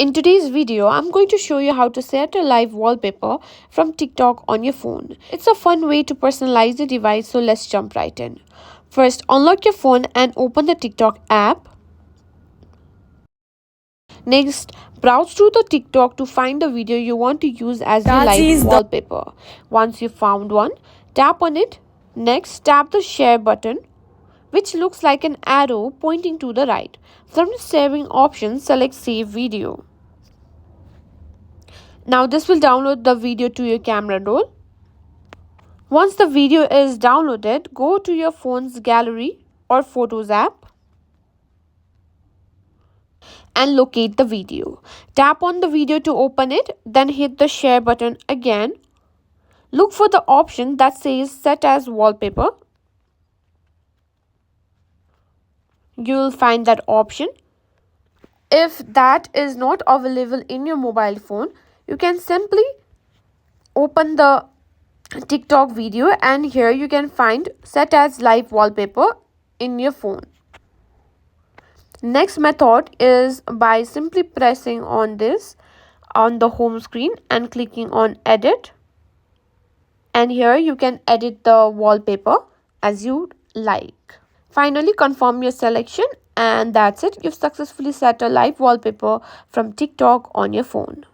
In today's video, I'm going to show you how to set a live wallpaper from TikTok on your phone. It's a fun way to personalize your device, so let's jump right in. First, unlock your phone and open the TikTok app. Next, browse through the TikTok to find the video you want to use as your live wallpaper. Once you found one, tap on it. Next, tap the share button, which looks like an arrow pointing to the right. From the saving option, select Save Video. Now this will download the video to your camera roll. Once the video is downloaded, go to your phone's gallery or Photos app and locate the video. Tap on the video to open it, then hit the share button again. Look for the option that says Set as Wallpaper. You will find that option. If that is not available in your mobile phone, you can simply open the TikTok video and here you can find Set as Live Wallpaper in your phone. Next method is by simply pressing on this on the home screen and clicking on Edit. And here you can edit the wallpaper as you like. Finally, confirm your selection and that's it. You've successfully set a live wallpaper from TikTok on your phone.